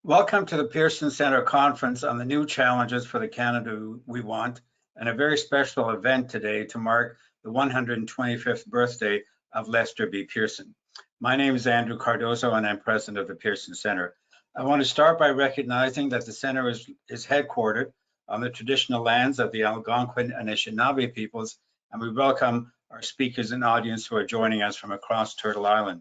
Welcome to the Pearson Center Conference on the New Challenges for the Canada We Want, and a very special event today to mark the 125th birthday of Lester B. Pearson. My name is Andrew Cardozo, and I'm president of the Pearson Center. I want to start by recognizing that the center is headquartered on the traditional lands of the Algonquin and Anishinaabe peoples, and we welcome our speakers and audience who are joining us from across Turtle Island.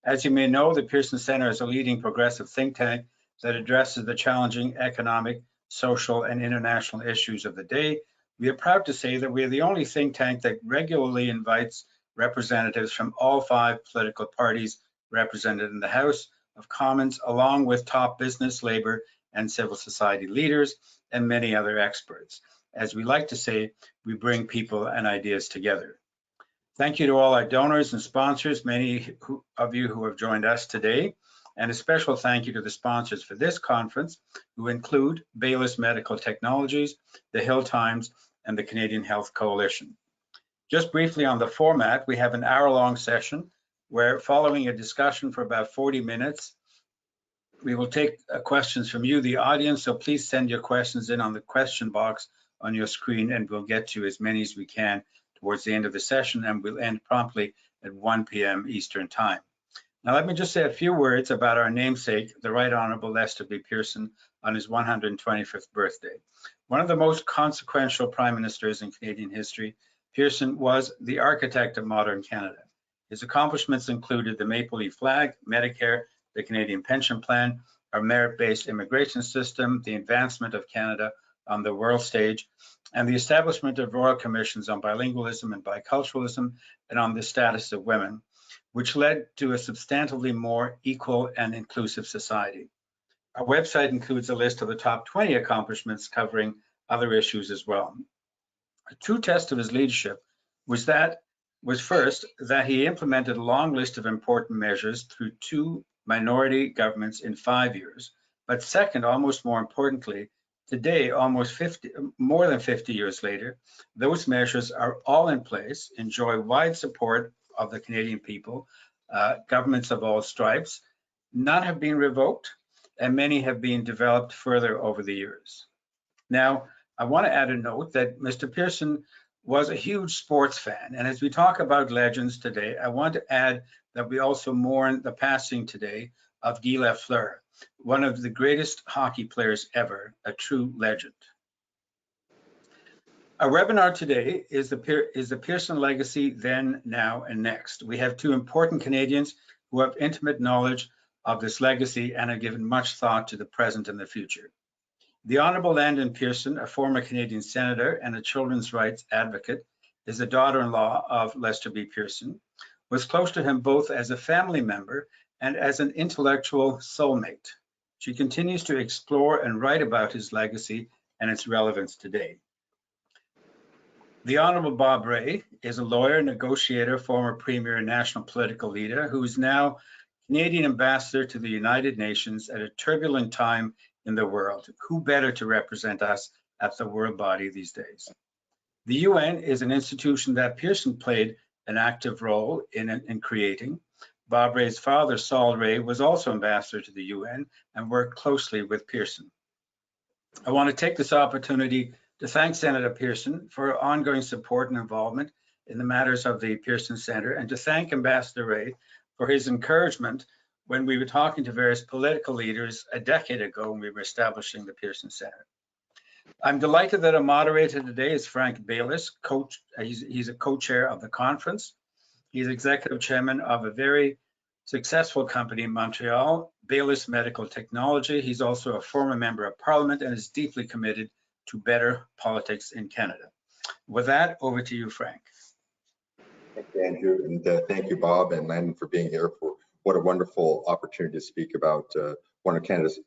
As you may know, the Pearson Center is a leading progressive think tank that addresses the challenging economic, social, and international issues of the day. We are proud to say that we are the only think tank that regularly invites representatives from all 5 political parties represented in the House of Commons, along with top business, labor, and civil society leaders, and many other experts. As we like to say, we bring people and ideas together. Thank you to all our donors and sponsors, many of you who have joined us today, and a special thank you to the sponsors for this conference, who include Baylis Medical Technologies, the Hill Times, and the Canadian Health Coalition. Just briefly on the format, we have an hour-long session where, following a discussion for about 40 minutes, we will take questions from you, the audience, so please send your questions in on the question box on your screen, and we'll get to as many as we can towards the end of the session, and we'll end promptly at 1 p.m. Eastern Time. Now, let me just say a few words about our namesake, the Right Honorable Lester B. Pearson, on his 125th birthday. One of the most consequential prime ministers in Canadian history, Pearson was the architect of modern Canada. His accomplishments included the Maple Leaf flag, Medicare, the Canadian Pension Plan, our merit-based immigration system, the advancement of Canada on the world stage, and the establishment of royal commissions on bilingualism and biculturalism and on the status of women, which led to a substantively more equal and inclusive society. Our website includes a list of the top 20 accomplishments covering other issues as well. A true test of his leadership was first that he implemented a long list of important measures through 2 minority governments in 5 years. But second, almost more importantly, today, more than 50 years later, those measures are all in place, enjoy wide support of the Canadian people, governments of all stripes. None have been revoked, and many have been developed further over the years. Now, I want to add a note that Mr. Pearson was a huge sports fan, and as we talk about legends today, I want to add that we also mourn the passing today of Guy Lafleur, one of the greatest hockey players ever, a true legend. Our webinar today is the Pearson Legacy, Then, Now, and Next. We have 2 important Canadians who have intimate knowledge of this legacy and have given much thought to the present and the future. The Hon.Landon Pearson, a former Canadian senator and a children's rights advocate, is the daughter-in-law of Lester B. Pearson, was close to him both as a family member and as an intellectual soulmate. She continues to explore and write about his legacy and its relevance today. The Hon.Bob Rae is a lawyer, negotiator, former premier, and national political leader who is now Canadian ambassador to the United Nations at a turbulent time in the world. Who better to represent us at the world body these days? The UN is an institution that Pearson played an active role in creating. Bob Rae's father, Saul Rae, was also ambassador to the UN and worked closely with Pearson. I want to take this opportunity to thank Senator Pearson for her ongoing support and involvement in the matters of the Pearson Center, and to thank Ambassador Rae for his encouragement when we were talking to various political leaders a decade ago when we were establishing the Pearson Center. I'm delighted that a moderator today is Frank Baylis. He's a co-chair of the conference. He's executive chairman of a very successful company in Montreal, Baylis Medical Technology. He's also a former member of Parliament and is deeply committed to better politics in Canada. With that, over to you, Frank. Thank you, Andrew, and thank you, Bob and Landon, for being here. For what a wonderful opportunity to speak about one of Canada's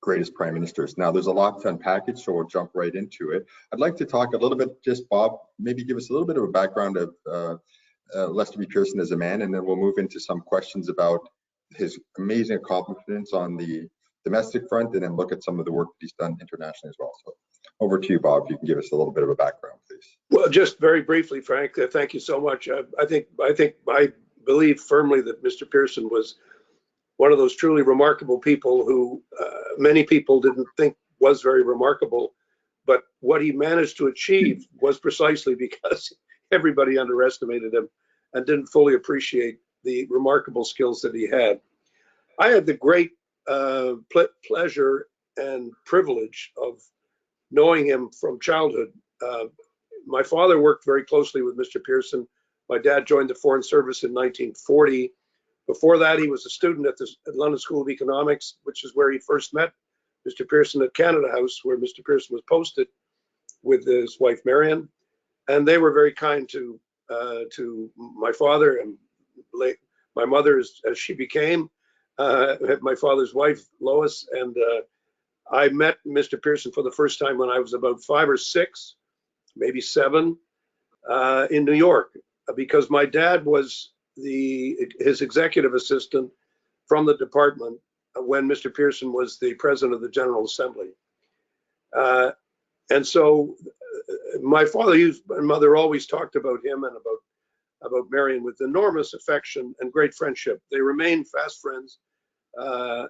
greatest prime ministers. Now, there's a lot to unpack, so we'll jump right into it. I'd like to talk a little bit, just Bob, maybe give us a little bit of a background of Lester B. Pearson as a man, and then we'll move into some questions about his amazing accomplishments on the domestic front, and then look at some of the work that he's done internationally as well. So over to you, Bob. If you can give us a little bit of a background, please. Well, just very briefly, Frank, thank you so much. I believe firmly that Mr. Pearson was one of those truly remarkable people who many people didn't think was very remarkable. But what he managed to achieve was precisely because everybody underestimated him and didn't fully appreciate the remarkable skills that he had. I had the great pleasure and privilege of knowing him from childhood. My father worked very closely with Mr. Pearson. My dad joined the Foreign Service in 1940. Before that, he was a student at the London School of Economics, which is where he first met Mr. Pearson at Canada House, where Mr. Pearson was posted with his wife Marion, and they were very kind to my father and my mother as she became my father's wife Lois. And I met Mr. Pearson for the first time when I was about 5 or 6, maybe 7, in New York, because my dad was his executive assistant from the department when Mr. Pearson was the president of the General Assembly. And so my father and mother always talked about him and about Marion with enormous affection and great friendship. They remained fast friends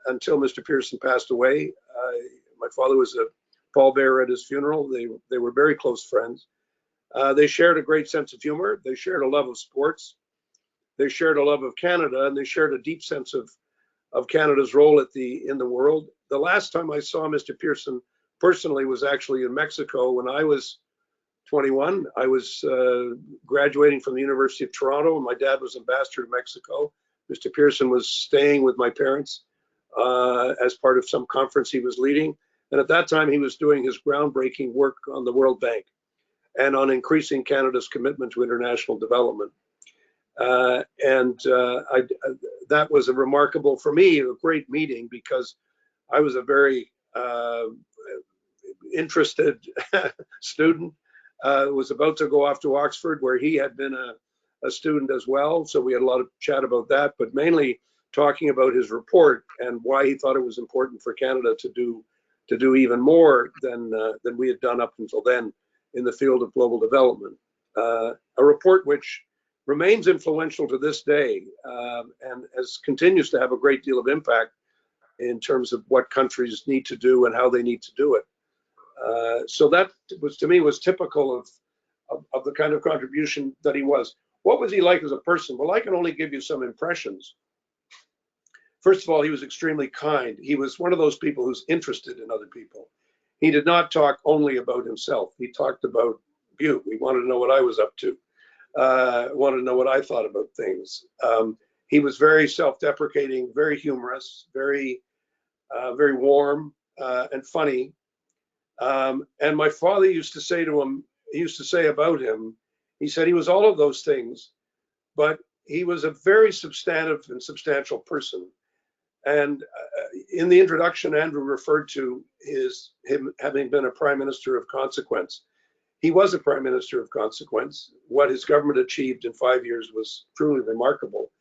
until Mr. Pearson passed away. My father was a pallbearer at his funeral. They were very close friends. They shared a great sense of humor. They shared a love of sports. They shared a love of Canada, and they shared a deep sense of Canada's role in the world. The last time I saw Mr. Pearson personally was actually in Mexico when I was 21. I was graduating from the University of Toronto, and my dad was ambassador to Mexico. Mr. Pearson was staying with my parents as part of some conference he was leading. And at that time, he was doing his groundbreaking work on the World Bank and on increasing Canada's commitment to international development. That was a remarkable, for me, a great meeting, because I was a very interested student. Was about to go off to Oxford, where he had been a student as well. So we had a lot of chat about that, but mainly talking about his report and why he thought it was important for Canada to do even more than we had done up until then in the field of global development. A report which remains influential to this day and continues to have a great deal of impact in terms of what countries need to do and how they need to do it. So that was, to me, was typical of the kind of contribution that he was. What was he like as a person? Well, I can only give you some impressions. First of all, he was extremely kind. He was one of those people who's interested in other people. He did not talk only about himself. He talked about you. He wanted to know what I was up to. Wanted to know what I thought about things. He was very self-deprecating, very humorous, very warm and funny. And my father used to say to him, he used to say about him, he said he was all of those things, but he was a very substantive and substantial person. And in the introduction, Andrew referred to him having been a prime minister of consequence. He was a prime minister of consequence. What his government achieved in 5 years was truly remarkable.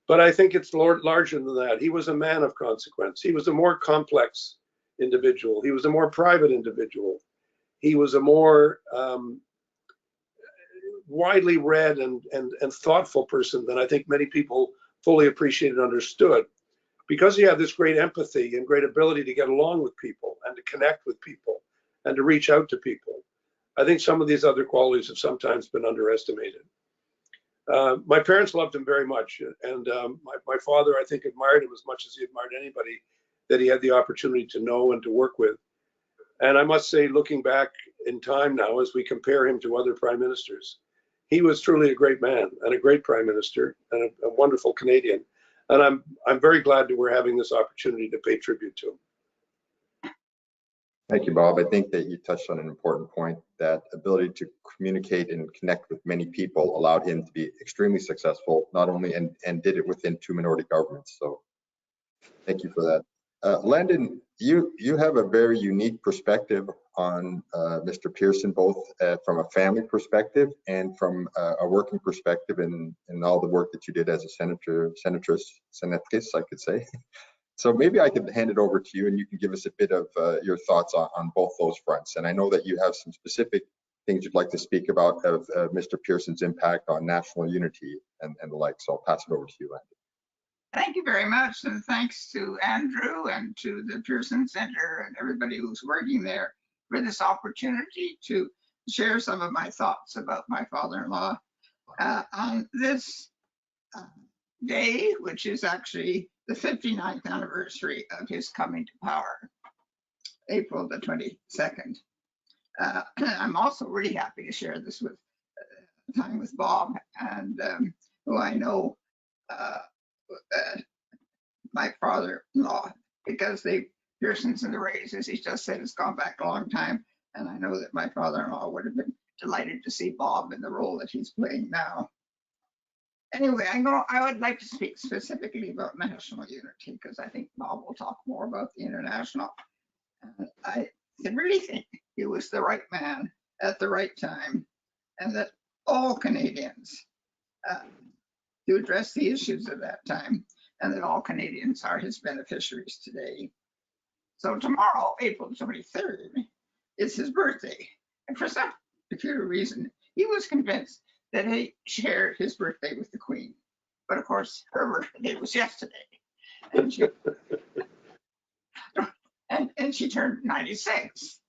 But I think it's larger than that. He was a man of consequence. He was a more complex individual. He was a more private individual. He was a more widely read and thoughtful person than I think many people fully appreciated and understood. Because he had this great empathy and great ability to get along with people and to connect with people and to reach out to people, I think some of these other qualities have sometimes been underestimated. My parents loved him very much, and my father, I think, admired him as much as he admired anybody that he had the opportunity to know and to work with. And I must say, looking back in time now, as we compare him to other prime ministers, he was truly a great man and a great prime minister and a wonderful Canadian. And I'm very glad that we're having this opportunity to pay tribute to him. Thank you, Bob. I think that you touched on an important point, that ability to communicate and connect with many people allowed him to be extremely successful, not only and did it within 2 minority governments. So thank you for that. Landon, you have a very unique perspective on Mr. Pearson, both from a family perspective and from a working perspective in all the work that you did as a senatress, I could say. So maybe I could hand it over to you and you can give us a bit of your thoughts on both those fronts. And I know that you have some specific things you'd like to speak about of Mr. Pearson's impact on national unity and the like. So I'll pass it over to you, Landon. Thank you very much, and thanks to Andrew and to the Pearson Center and everybody who's working there for this opportunity to share some of my thoughts about my father-in-law on this day, which is actually the 59th anniversary of his coming to power, April the 22nd. I'm also really happy to share this with time with Bob, and who I know my father-in-law, because the Pearsons and the Raes, as he just said, has gone back a long time, and I know that my father-in-law would have been delighted to see Bob in the role that he's playing now. Anyway, I would like to speak specifically about national unity, because I think Bob will talk more about the international. I really think he was the right man at the right time, and that all Canadians to address the issues of that time, and that all Canadians are his beneficiaries today. So tomorrow, April 23rd, is his birthday. And for some peculiar reason, he was convinced that he shared his birthday with the Queen. But of course, her birthday was yesterday. And she turned 96.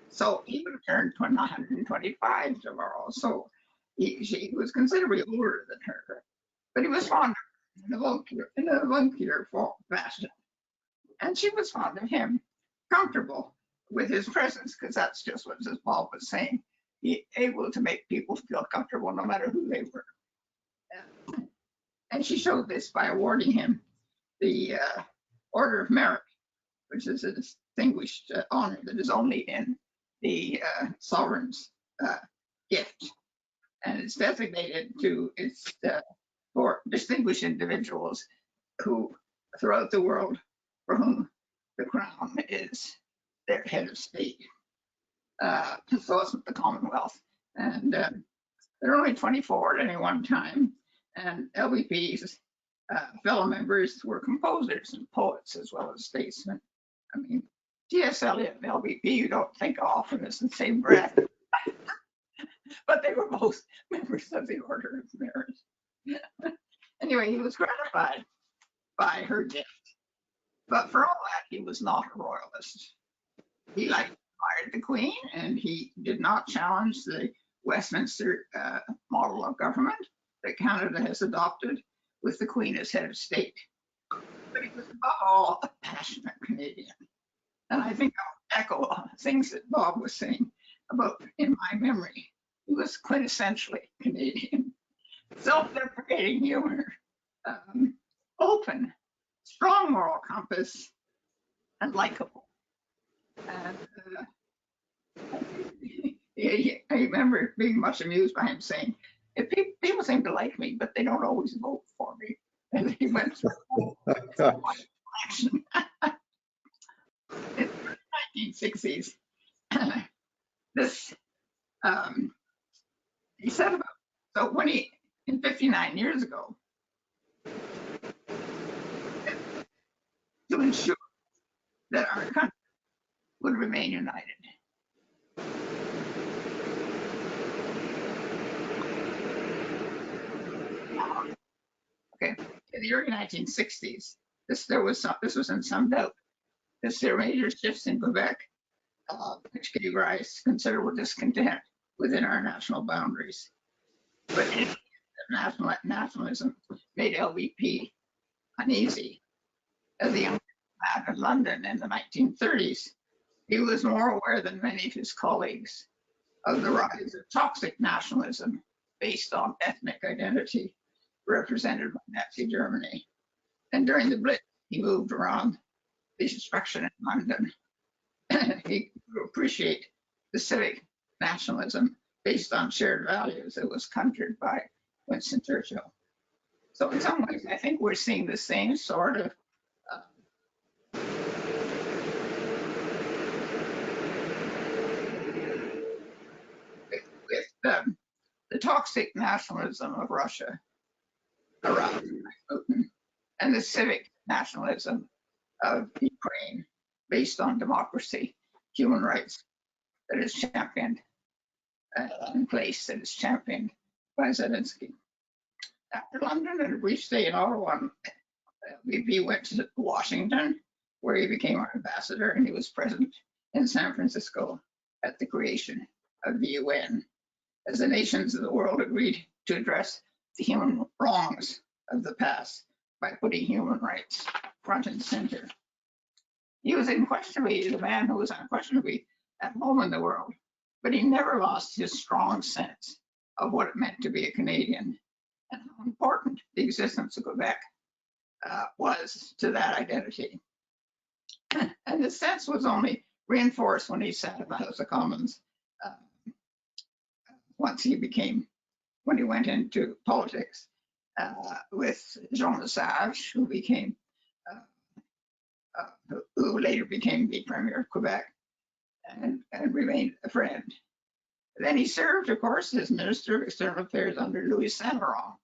So he would have turned 125 tomorrow. So he was considerably older than her. But he was fond of her in a avuncular fashion. And she was fond of him, comfortable with his presence, because that's just what as Bob was saying. He able to make people feel comfortable no matter who they were. And she showed this by awarding him the Order of Merit, which is a distinguished honor that is only in the sovereign's gift. And it's designated to for distinguished individuals who throughout the world for whom the crown is their head of state. So it's the Commonwealth. And there are only 24 at any one time. And LBP's fellow members were composers and poets as well as statesmen. I mean, T.S. Eliot and LBP, you don't think of often as in the same breath. But they were both members of the Order of Merit. Anyway, he was gratified by her gift. But for all that, he was not a royalist. He admired the Queen, and he did not challenge the Westminster model of government that Canada has adopted with the Queen as head of state. But he was above all a passionate Canadian. And I think I'll echo things that Bob was saying about in my memory. He was quintessentially Canadian. Self-deprecating humor, open, strong moral compass, and likable. And I remember being much amused by him saying, if people seem to like me, but they don't always vote for me. And he went through election. In the 1960s, this, he said about, so when he, in 59 years ago, to ensure that our country would remain united. Okay, in the early 1960s, this was in some doubt. There were major shifts in Quebec, which gave rise to considerable discontent within our national boundaries. But nationalism made LBP uneasy. As a young man in London in the 1930s, he was more aware than many of his colleagues of the rise of toxic nationalism based on ethnic identity represented by Nazi Germany. And during the Blitz, he moved around the destruction in London. He could appreciate the civic nationalism based on shared values that was conjured by Winston Churchill. So in some ways, I think we're seeing the same sort of with the toxic nationalism of Russia around Putin and the civic nationalism of Ukraine based on democracy, human rights that is championed in place that is championed by Zelensky. After London and a brief stay in Ottawa LBP went to Washington, where he became our ambassador, and he was present in San Francisco at the creation of the UN, as the nations of the world agreed to address the human wrongs of the past by putting human rights front and center. He was unquestionably the man who was unquestionably at home in the world, but he never lost his strong sense of what it meant to be a Canadian and how important the existence of Quebec was to that identity. And the sense was only reinforced when he sat in the House of Commons when he went into politics with Jean Lesage, who later became the Premier of Quebec and remained a friend. Then he served, of course, as Minister of External Affairs under Louis Saint-Laurent,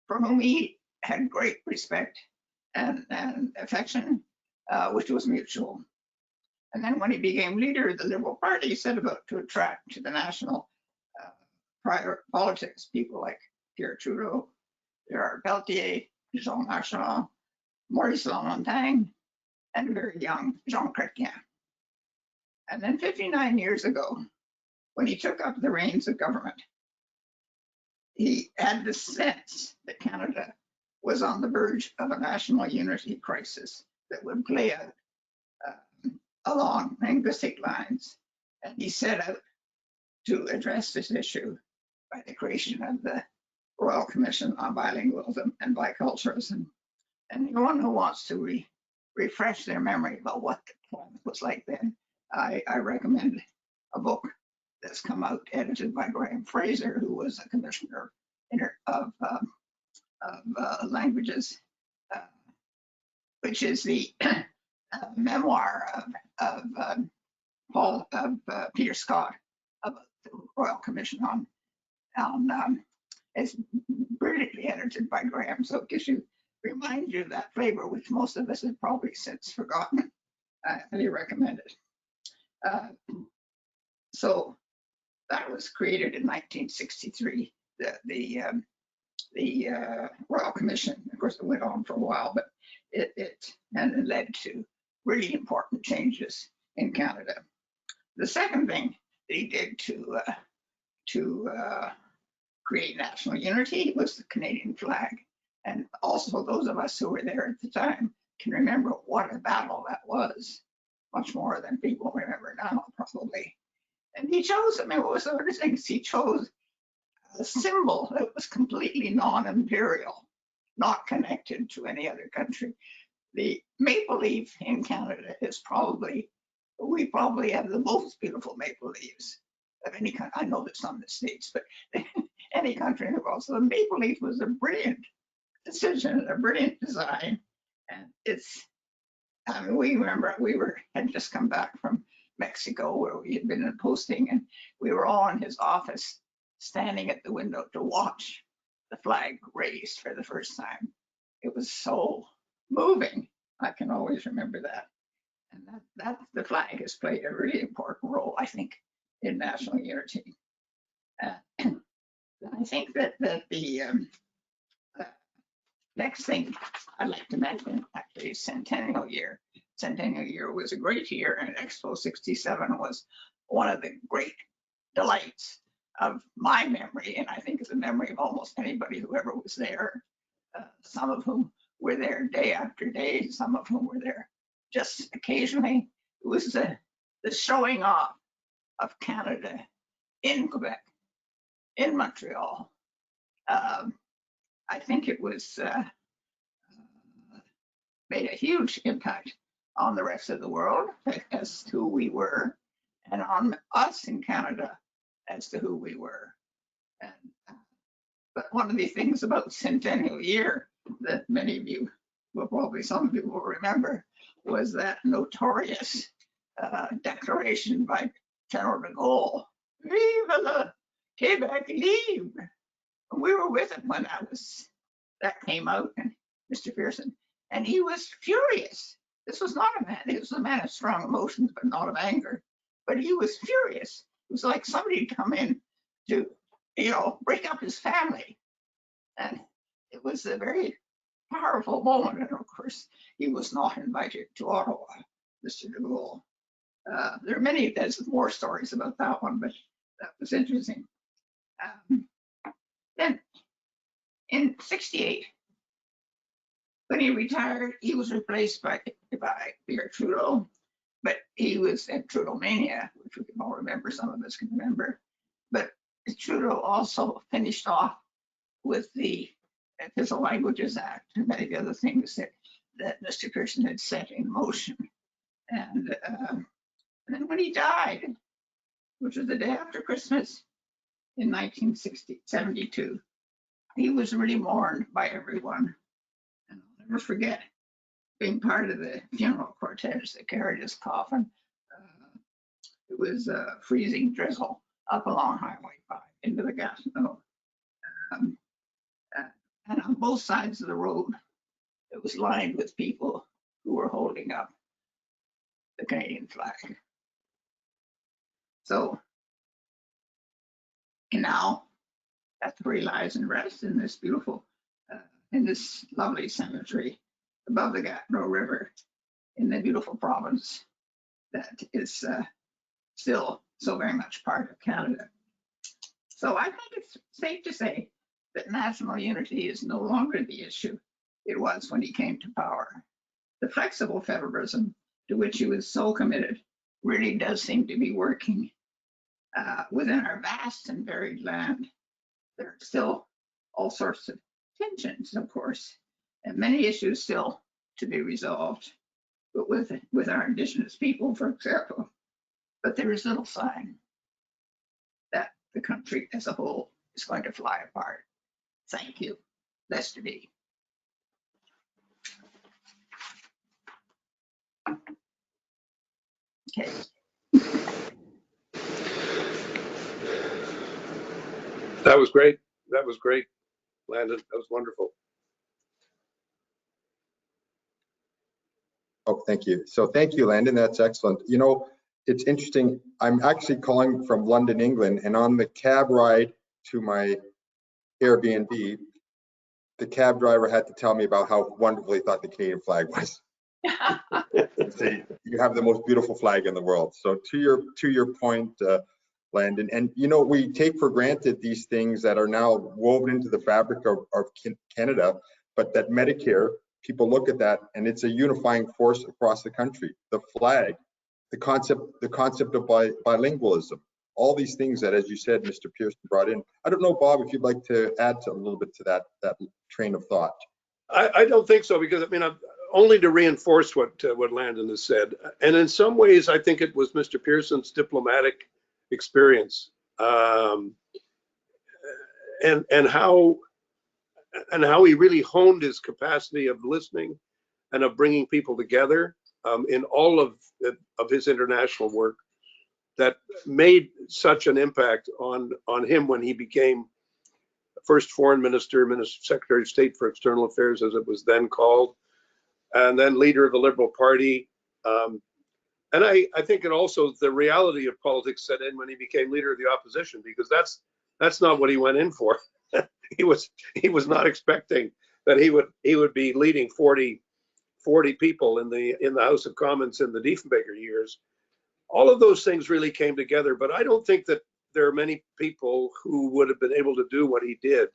for whom he had great respect and affection, which was mutual. And then when he became leader of the Liberal Party, he set about to attract to the national politics people like Pierre Trudeau, Gerard Pelletier, Jean Marchand, Maurice Lamontagne, and very young Jean Chrétien. And then 59 years ago, when he took up the reins of government, he had the sense that Canada was on the verge of a national unity crisis that would play out along linguistic lines. And he set out to address this issue by the creation of the Royal Commission on Bilingualism and Biculturalism. And anyone who wants to refresh their memory about what the climate was like then, I recommend a book that's come out, edited by Graham Fraser, who was a commissioner of languages, which is the memoir of Peter Scott about the Royal Commission on it's brilliantly edited by Graham, so it reminds you of that flavor, which most of us have probably since forgotten. I highly recommend it. So that was created in 1963, the Royal Commission. Of course, it went on for a while, but it led to really important changes in Canada. The second thing that he did to create national unity was the Canadian flag. And also those of us who were there at the time can remember what a battle that was, much more than people remember now, probably. And he chose, what was the other things? He chose a symbol that was completely non-imperial, not connected to any other country. The maple leaf in Canada is we probably have the most beautiful maple leaves of any country. I know there's some in the States, but any country in the world. So the maple leaf was a brilliant decision, a brilliant design. And we remember had just come back from Mexico, where we had been in posting, and we were all in his office standing at the window to watch the flag raised for the first time. It was so moving. I can always remember that. And that the flag has played a really important role, I think, in national unity. I think that the next thing I'd like to mention, actually, is Centennial Year. Centennial Year was a great year, and Expo 67 was one of the great delights of my memory, and I think it's the memory of almost anybody who ever was there, some of whom were there day after day, some of whom were there just occasionally. It was the showing off of Canada in Quebec, in Montreal. I think it was made a huge impact on the rest of the world as to who we were, and on us in Canada as to who we were. But one of the things about Centennial Year that many of you some of you will remember, was that notorious declaration by General de Gaulle, "Vive le Québec libre." We were with him when that came out, and Mr. Pearson, and he was furious. This was not a man, he was a man of strong emotions, but not of anger. But he was furious. It was like somebody had come in to, break up his family. And it was a very powerful moment. And of course, he was not invited to Ottawa, Mr. de Gaulle. There are many, there's more stories about that one, but that was interesting. Then in 68, when he retired, he was replaced by Pierre Trudeau, but he was in Trudeau mania, which we can all remember, some of us can remember. But Trudeau also finished off with the Official Languages Act and many of the other things that Mr. Pearson had set in motion. And then when he died, which was the day after Christmas in 1972, he was really mourned by everyone. And I'll never forget being part of the funeral cortege that carried his coffin. It was freezing drizzle up along Highway 5 into the Gatineau. And on both sides of the road, it was lined with people who were holding up the Canadian flag. So, and now that's where he lies and rests in this beautiful, in this lovely cemetery above the Gatineau River in the beautiful province that is still so very much part of Canada. So I think it's safe to say that national unity is no longer the issue it was when he came to power. The flexible federalism to which he was so committed really does seem to be working. Within our vast and varied land, there are still all sorts of tensions, of course, and many issues still to be resolved, but with our Indigenous people, for example. But there is little sign that the country as a whole is going to fly apart. Thank you. Lester B. Okay. That was great. That was great, Landon. That was wonderful. Oh, thank you. So thank you, Landon. That's excellent. You know, it's interesting. I'm actually calling from London, England, and on the cab ride to my Airbnb, the cab driver had to tell me about how wonderful he thought the Canadian flag was. Say, you have the most beautiful flag in the world. So to your point, Landon, and you know, we take for granted these things that are now woven into the fabric of Canada, but that Medicare, people look at that and it's a unifying force across the country. The flag, the concept of bilingualism, all these things that, as you said, Mr. Pearson brought in. I don't know, Bob, if you'd like to add a little bit to that train of thought. I don't think so, because I mean, only to reinforce what Landon has said, and in some ways, I think it was Mr. Pearson's diplomatic experience, and how he really honed his capacity of listening and of bringing people together in all of his international work, that made such an impact on him when he became first foreign minister, Secretary of State for External Affairs, as it was then called, and then leader of the Liberal Party. And I think it also, the reality of politics set in when he became leader of the opposition, because that's not what he went in for. He was not expecting that he would be leading 40 people in the House of Commons in the Diefenbaker years. All of those things really came together, but I don't think that there are many people who would have been able to do what he did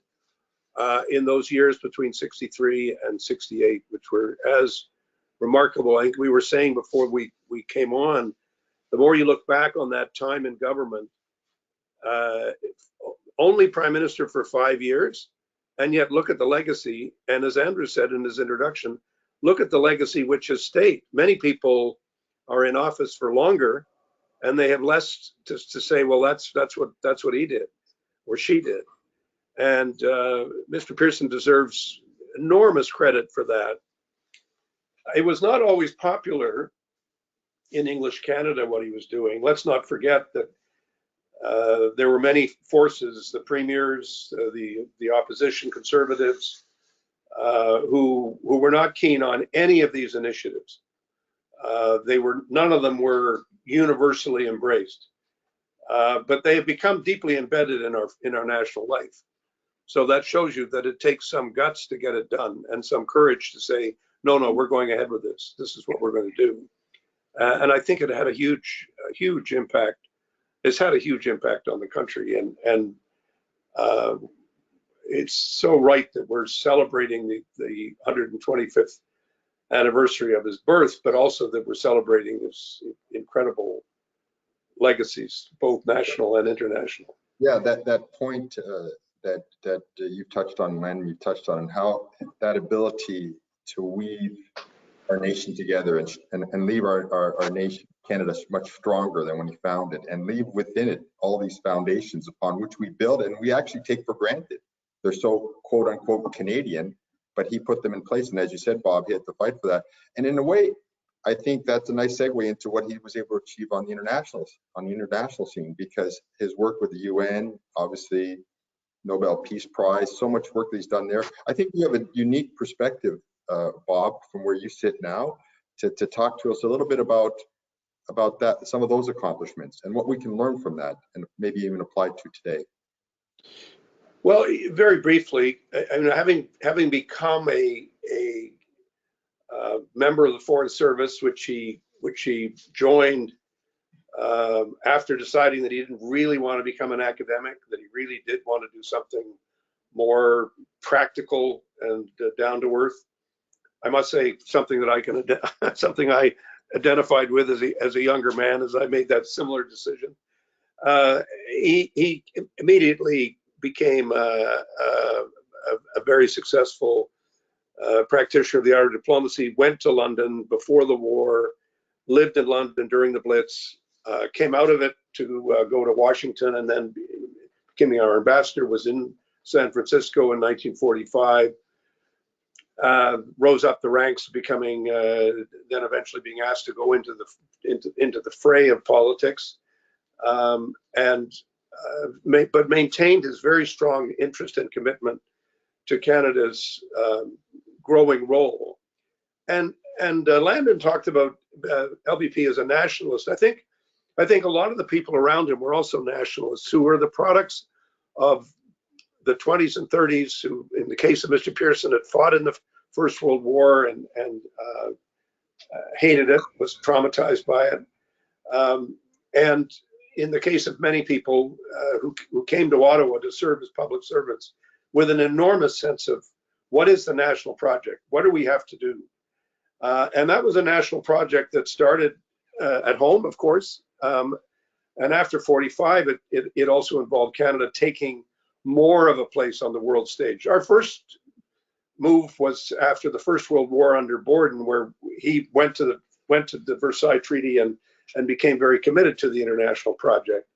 in those years between 63 and 68, which were as remarkable. I think we were saying before we came on, the more you look back on that time in government, only prime minister for 5 years, and yet look at the legacy. And as Andrew said in his introduction, look at the legacy which has stayed. Many people are in office for longer, and they have less to say, well, that's what he did or she did. And Mr. Pearson deserves enormous credit for that. It was not always popular in English Canada what he was doing. Let's not forget that there were many forces, the premiers, the opposition conservatives, who were not keen on any of these initiatives. None of them were universally embraced, but they have become deeply embedded in our national life. So that shows you that it takes some guts to get it done and some courage to say, no, we're going ahead with this. This is what we're going to do. And I think it had a huge impact. It's had a huge impact on the country. And it's so right that we're celebrating the 125th anniversary of his birth, but also that we're celebrating his incredible legacies, both national and international. Yeah, that point that you touched on, Len, you touched on, and how that ability to weave our nation together and leave our nation, Canada, much stronger than when he founded, and leave within it all these foundations upon which we build and we actually take for granted. They're so quote unquote Canadian, but he put them in place. And as you said, Bob, he had to fight for that. And in a way, I think that's a nice segue into what he was able to achieve on the international scene, because his work with the UN, obviously Nobel Peace Prize, so much work that he's done there. I think you have a unique perspective, Bob, from where you sit now, to talk to us a little bit about that, some of those accomplishments and what we can learn from that, and maybe even apply to today. Well, very briefly, I mean, having become a member of the Foreign Service, which he joined after deciding that he didn't really want to become an academic, that he really did want to do something more practical and down to earth. I must say something that something I identified with as a younger man, as I made that similar decision. He immediately became a very successful practitioner of the art of diplomacy, went to London before the war, lived in London during the Blitz, came out of it to go to Washington, and then becoming our ambassador, was in San Francisco in 1945, rose up the ranks, becoming then eventually being asked to go into the fray of politics, but maintained his very strong interest and commitment to Canada's growing role. And Landon talked about LBP as a nationalist. I think a lot of the people around him were also nationalists, who were the products of the 20s and 30s, who, in the case of Mr. Pearson, had fought in the First World War and hated it, was traumatized by it. And in the case of many people who came to Ottawa to serve as public servants, with an enormous sense of what is the national project? What do we have to do? And that was a national project that started at home, of course. And after 45, it also involved Canada taking more of a place on the world stage. Our first move was after the First World War under Borden, where he went to the Versailles Treaty and became very committed to the international project.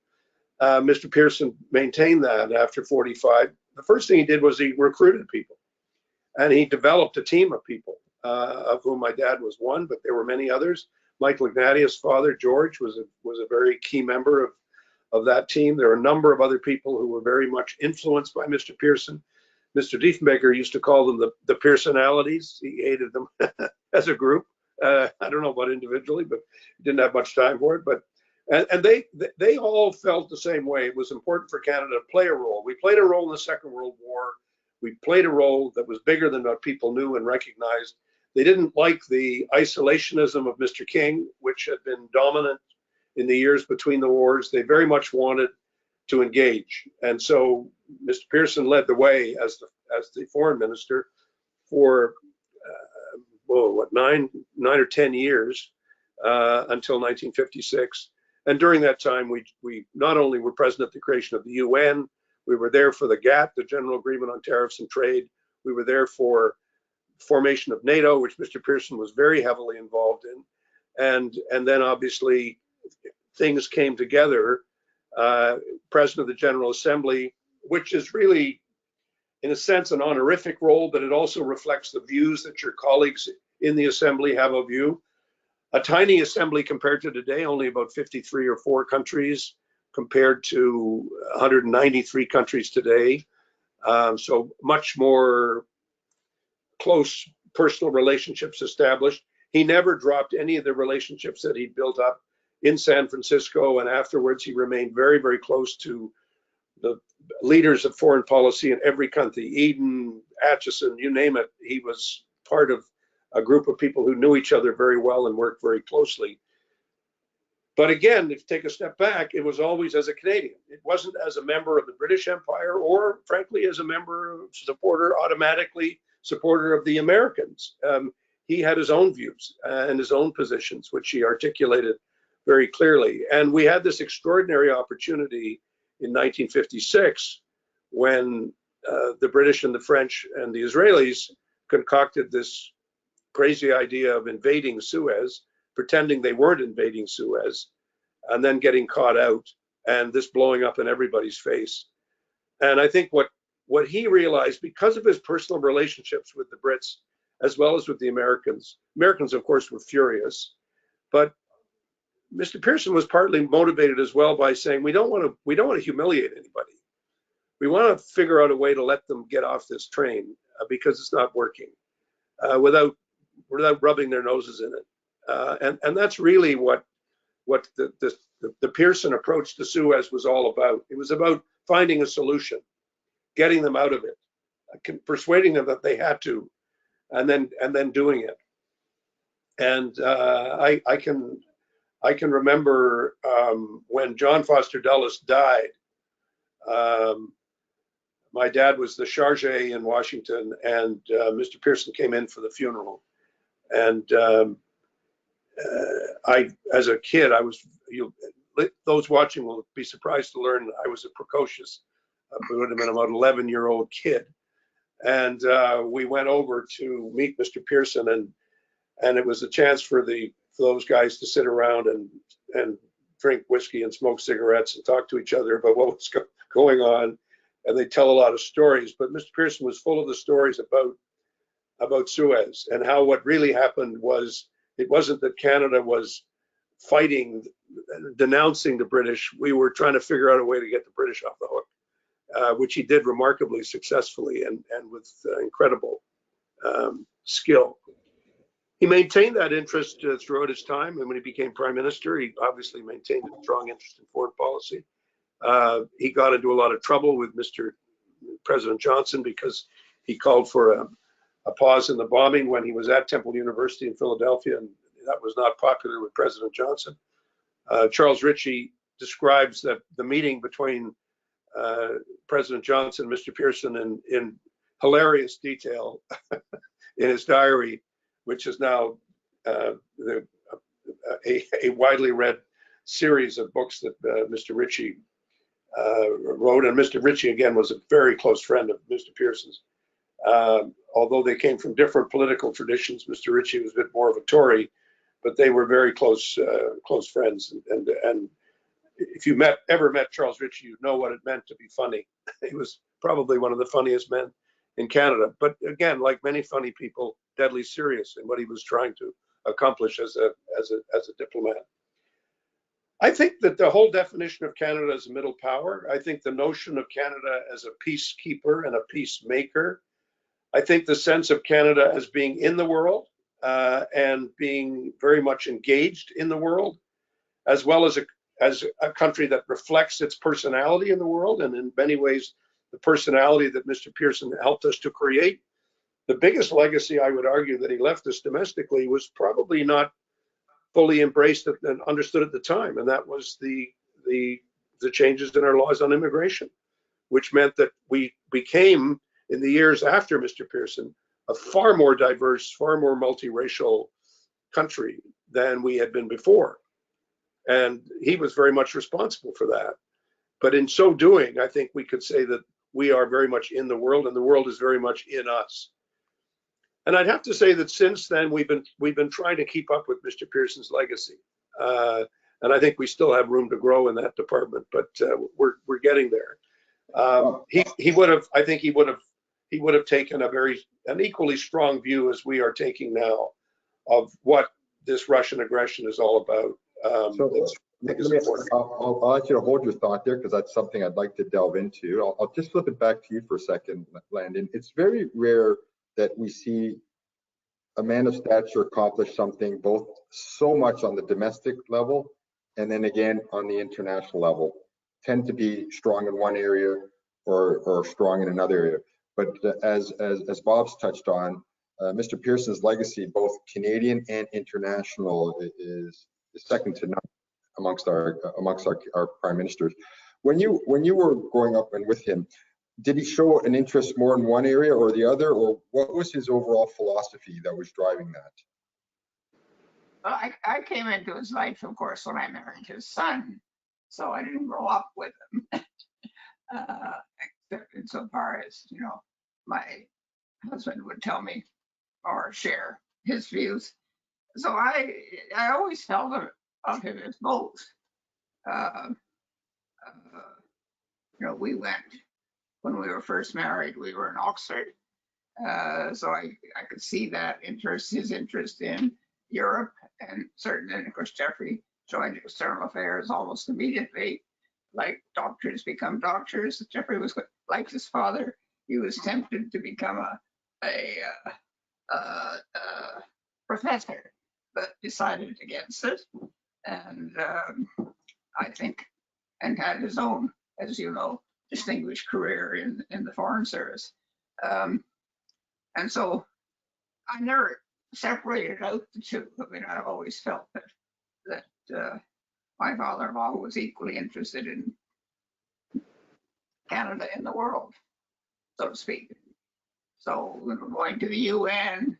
Mr. Pearson maintained that after 45. The first thing he did was he recruited people, and he developed a team of people, of whom my dad was one, but there were many others. Michael Ignatius' father, George, was a very key member of that team. There are a number of other people who were very much influenced by Mr. Pearson. Mr. Diefenbaker used to call them the Pearsonalities. He hated them as a group. I don't know about individually, but didn't have much time for it. But and they all felt the same way. It was important for Canada to play a role. We played a role in the Second World War. We played a role that was bigger than what people knew and recognized. They didn't like the isolationism of Mr. King, which had been dominant in the years between the wars. They very much wanted to engage. And so Mr. Pearson led the way as the foreign minister for, 9 or 10 years until 1956. And during that time, we not only were present at the creation of the UN, we were there for the GATT, the General Agreement on Tariffs and Trade. We were there for formation of NATO, which Mr. Pearson was very heavily involved in. And then obviously things came together. President of the General Assembly, which is really, in a sense, an honorific role, but it also reflects the views that your colleagues in the Assembly have of you. A tiny Assembly compared to today, only about 53 or 4 countries compared to 193 countries today. So much more close personal relationships established. He never dropped any of the relationships that he built up in San Francisco, and afterwards he remained very, very close to leaders of foreign policy in every country, Eden, Atchison, you name it. He was part of a group of people who knew each other very well and worked very closely. But again, if you take a step back, it was always as a Canadian. It wasn't as a member of the British Empire or, frankly, as a member, automatically supporter of the Americans. He had his own views and his own positions, which he articulated very clearly. And we had this extraordinary opportunity in 1956 when the British and the French and the Israelis concocted this crazy idea of invading Suez, pretending they weren't invading Suez, and then getting caught out, and this blowing up in everybody's face. And I think what he realized, because of his personal relationships with the Brits, as well as with the Americans, of course, were furious, but Mr. Pearson was partly motivated as well by saying, we don't want to humiliate anybody. We want to figure out a way to let them get off this train because it's not working without rubbing their noses in it. And that's really what the Pearson approach to Suez was all about. It was about finding a solution, getting them out of it, persuading them that they had to, and then doing it. And I can remember when John Foster Dulles died. My dad was the charge in Washington, and Mr. Pearson came in for the funeral. And as a kid, those watching will be surprised to learn I was a precocious, would have been about 11-year-old kid. And we went over to meet Mr. Pearson, and it was a chance for those guys to sit around and drink whiskey and smoke cigarettes and talk to each other about what was going on. And they tell a lot of stories, but Mr. Pearson was full of the stories about Suez and how what really happened was, it wasn't that Canada was fighting, denouncing the British. We were trying to figure out a way to get the British off the hook, which he did remarkably successfully and with incredible skill. He maintained that interest throughout his time, and when he became prime minister, he obviously maintained a strong interest in foreign policy. He got into a lot of trouble with President Johnson because he called for a pause in the bombing when he was at Temple University in Philadelphia, and that was not popular with President Johnson. Charles Ritchie describes that the meeting between President Johnson and Mr. Pearson in hilarious detail in his diary, which is now a widely read series of books that Mr. Ritchie wrote. And Mr. Ritchie, again, was a very close friend of Mr. Pearson's. Although they came from different political traditions, Mr. Ritchie was a bit more of a Tory, but they were very close friends. And if you ever met Charles Ritchie, you'd know what it meant to be funny. He was probably one of the funniest men in Canada, but again, like many funny people, deadly serious in what he was trying to accomplish as a diplomat. I think that the whole definition of Canada as a middle power, I think the notion of Canada as a peacekeeper and a peacemaker, I think the sense of Canada as being in the world and being very much engaged in the world, as well as a country that reflects its personality in the world, and in many ways, the personality that Mr. Pearson helped us to create. The biggest legacy, I would argue, that he left us domestically was probably not fully embraced and understood at the time, and that was the changes in our laws on immigration, which meant that we became, in the years after Mr. Pearson, a far more diverse, far more multiracial country than we had been before. And he was very much responsible for that. But in so doing, I think we could say that we are very much in the world, and the world is very much in us. And I'd have to say that since then, we've been trying to keep up with Mr. Pearson's legacy. And I think we still have room to grow in that department, but we're getting there. He would have taken an equally strong view as we are taking now of what this Russian aggression is all about. I'll ask you to hold your thought there, because that's something I'd like to delve into. I'll just flip it back to you for a second, Landon. It's very rare that we see a man of stature accomplish something both so much on the domestic level and then again on the international level. Tend to be strong in one area, or strong in another area. But as Bob's touched on, Mr. Pearson's legacy, both Canadian and international, is second to none amongst our prime ministers. When you were growing up and with him, did he show an interest more in one area or the other, or what was his overall philosophy that was driving that? Well, I came into his life, of course, when I married his son, so I didn't grow up with him, except insofar as, you know, my husband would tell me or share his views. So I always felt of him as both. You know, we went, when we were first married, we were in Oxford. So I could see that interest, his interest in Europe, and certainly, of course, Jeffrey joined external affairs almost immediately. Like doctors become doctors. Jeffrey was like his father. He was tempted to become a professor, but decided against it. And I think, and had his own, as you know, distinguished career in the Foreign Service. And so I never separated out the two. I mean, I've always felt that my father-in-law was equally interested in Canada and the world, so to speak. So going to the UN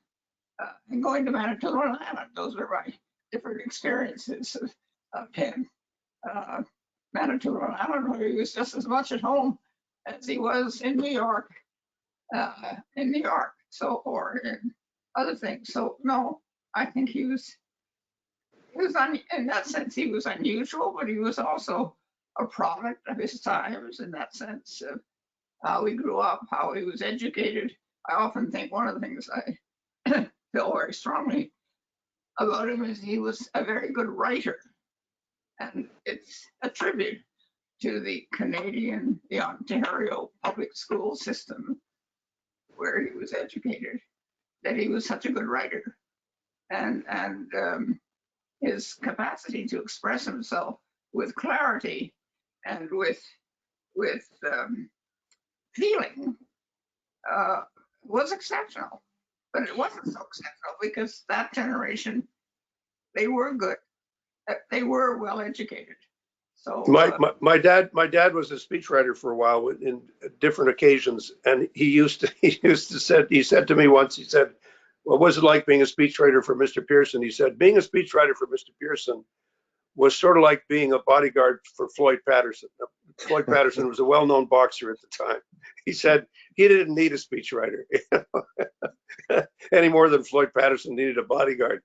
and going to Manitoulin Island, those were my different experiences of him. Manitoulin Island, where he was just as much at home as he was in New York, so, or in other things. So no, I think he was in that sense, he was unusual, but he was also a product of his times in that sense of how he grew up, how he was educated. I often think one of the things I feel very strongly about him is he was a very good writer. And it's a tribute to the Ontario public school system where he was educated, that he was such a good writer. And his capacity to express himself with clarity and with feeling was exceptional. But it wasn't so exceptional because that generation, they were good. They were well educated. So my dad was a speechwriter for a while in different occasions, and he said to me once, he said, "What was it like being a speechwriter for Mr. Pearson?" He said, "Being a speechwriter for Mr. Pearson was sort of like being a bodyguard for Floyd Patterson." Floyd Patterson was a well-known boxer at the time. He said he didn't need a speechwriter any more than Floyd Patterson needed a bodyguard.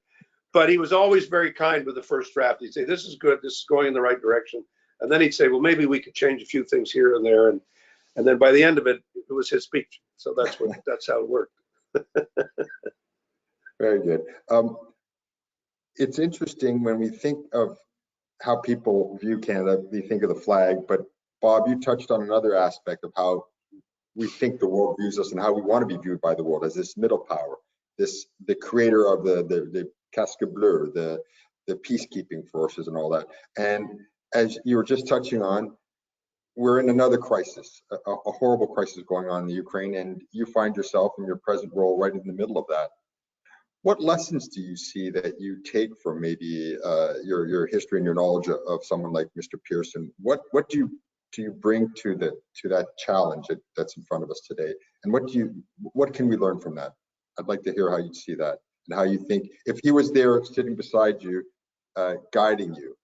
But he was always very kind with the first draft. He'd say, "This is good. This is going in the right direction." And then he'd say, "Well, maybe we could change a few things here and there." And then by the end of it, it was his speech. So that's how it worked. Very good. It's interesting when we think of how people view Canada, we think of the flag, but Bob, you touched on another aspect of how we think the world views us and how we want to be viewed by the world as this middle power, the creator of the Casque Bleu, the peacekeeping forces and all that. And as you were just touching on, we're in another crisis, a horrible crisis going on in the Ukraine, and you find yourself in your present role right in the middle of that. What lessons do you see that you take from maybe your history and your knowledge of someone like Mr. Pearson? What do you bring to that challenge that's in front of us today? And what can we learn from that? I'd like to hear how you see that and how you think if he was there sitting beside you, guiding you.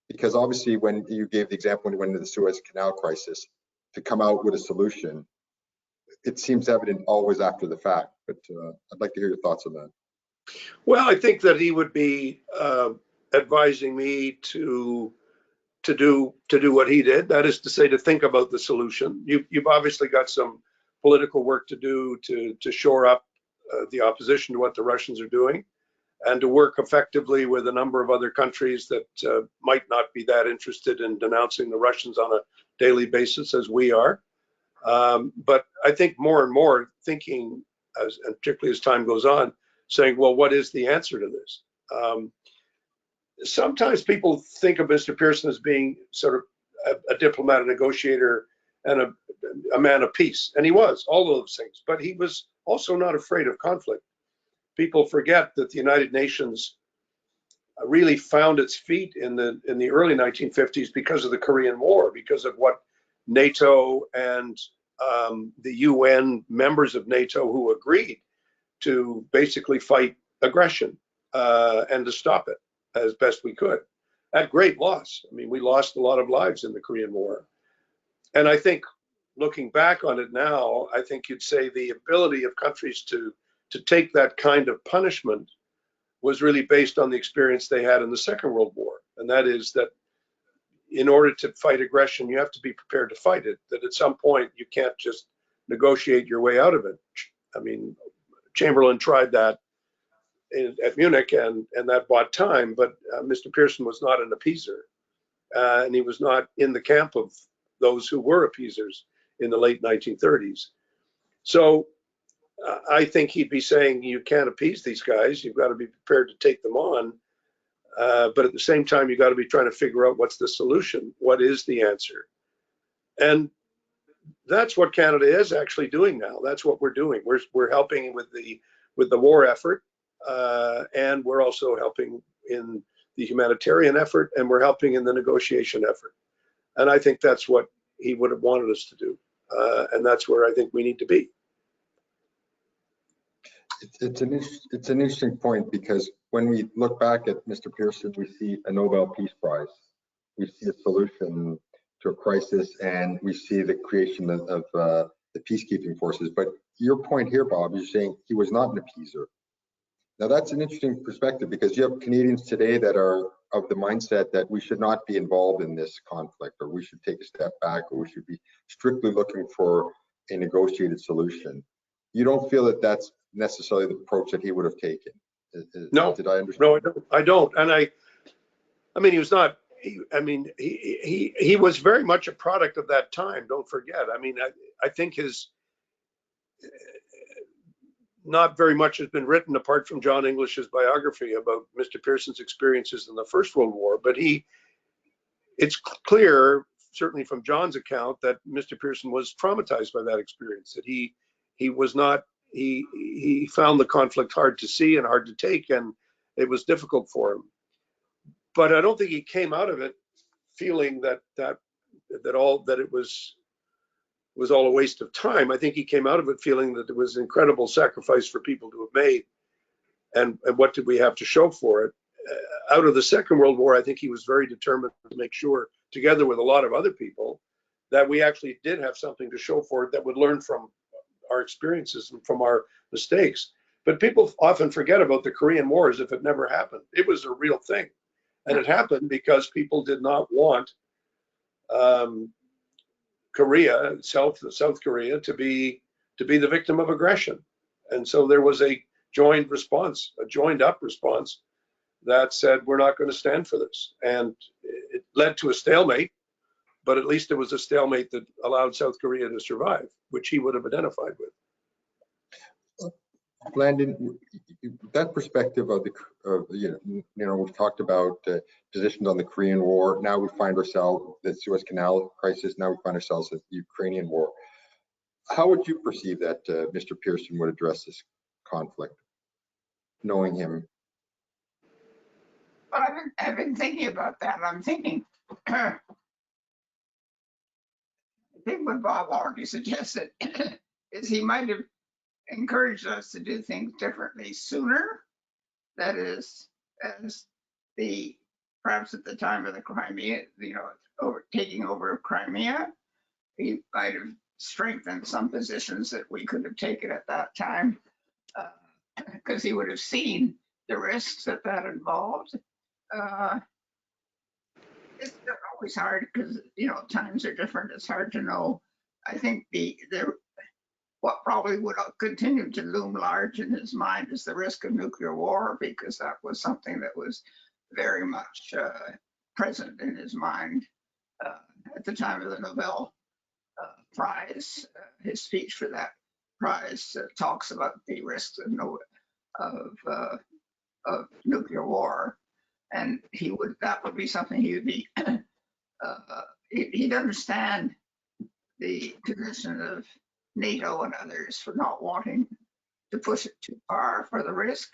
Because obviously, when you gave the example when you went into the Suez Canal crisis, to come out with a solution, it seems evident always after the fact. But I'd like to hear your thoughts on that. Well, I think that he would be advising me to do what he did. That is to say, to think about the solution. You've obviously got some political work to do to shore up the opposition to what the Russians are doing, and to work effectively with a number of other countries that might not be that interested in denouncing the Russians on a daily basis as we are. But I think more and more thinking, and particularly as time goes on, saying, well, what is the answer to this? Sometimes people think of Mr. Pearson as being sort of a diplomat, a negotiator, and a man of peace. And he was all of those things, but he was also not afraid of conflict. People forget that the United Nations really found its feet in the early 1950s because of the Korean War, because of what NATO and the UN members of NATO who agreed to basically fight aggression and to stop it as best we could at great loss. I mean, we lost a lot of lives in the Korean War. And I think looking back on it now, I think you'd say the ability of countries to take that kind of punishment was really based on the experience they had in the Second World War. And that is that in order to fight aggression, you have to be prepared to fight it, that at some point you can't just negotiate your way out of it. I mean, Chamberlain tried that at Munich, and that bought time, but Mr. Pearson was not an appeaser, and he was not in the camp of those who were appeasers in the late 1930s. So I think he'd be saying, you can't appease these guys, you've got to be prepared to take them on, but at the same time, you've got to be trying to figure out what's the solution, what is the answer. And that's what Canada is actually doing now. That's what we're doing. We're helping with the war effort, and we're also helping in the humanitarian effort, and we're helping in the negotiation effort. And I think that's what he would have wanted us to do, and that's where I think we need to be. It's an interesting point, because when we look back at Mr. Pearson, we see a Nobel Peace Prize, we see a solution to a crisis, and we see the creation of the peacekeeping forces. But your point here, Bob, you're saying he was not an appeaser. Now that's an interesting perspective, because you have Canadians today that are of the mindset that we should not be involved in this conflict, or we should take a step back, or we should be strictly looking for a negotiated solution. You don't feel that that's necessarily the approach that he would have taken? No, did I understand? No, I don't. And I mean, he was not. He was very much a product of that time. Don't forget. I mean, I think his not very much has been written apart from John English's biography about Mr. Pearson's experiences in the First World War. But it's clear, certainly from John's account, that Mr. Pearson was traumatized by that experience. That he was not. He found the conflict hard to see and hard to take, and it was difficult for him. But I don't think he came out of it feeling that it was all a waste of time. I think he came out of it feeling that there was an incredible sacrifice for people to have made, and what did we have to show for it? Out of the Second World War, I think he was very determined to make sure, together with a lot of other people, that we actually did have something to show for it that would learn from our experiences and from our mistakes. But people often forget about the Korean War as if it never happened. It was a real thing. And it happened because people did not want Korea, South Korea, to be the victim of aggression. And so there was a joined response, a joined up response that said, we're not going to stand for this. And it led to a stalemate, but at least it was a stalemate that allowed South Korea to survive, which he would have identified with. Landon, that perspective of we've talked about positions on the Korean War. Now we find ourselves the Suez Canal crisis. Now we find ourselves in the Ukrainian war. How would you perceive that Mr. Pearson would address this conflict, knowing him? But I've been thinking about that. I'm thinking, I think what Bob already suggested is he might have encouraged us to do things differently sooner. That is, as perhaps at the time of the Crimea, taking over of Crimea, he might have strengthened some positions that we could have taken at that time, because he would have seen the risks that involved. It's always hard because times are different. It's hard to know. I think what probably would continue to loom large in his mind is the risk of nuclear war, because that was something that was very much present in his mind at the time of the Nobel Prize. His speech for that prize talks about the risks of nuclear war, and that would be something he would be he'd understand the position of NATO and others for not wanting to push it too far for the risk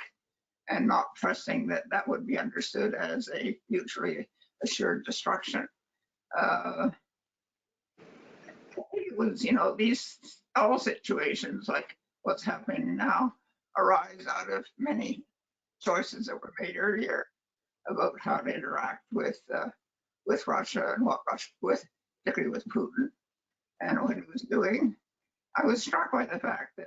and not trusting that that would be understood as a mutually assured destruction. It was, these all situations like what's happening now arise out of many choices that were made earlier about how to interact with Russia and what Russia, particularly with Putin and what he was doing. I was struck by the fact that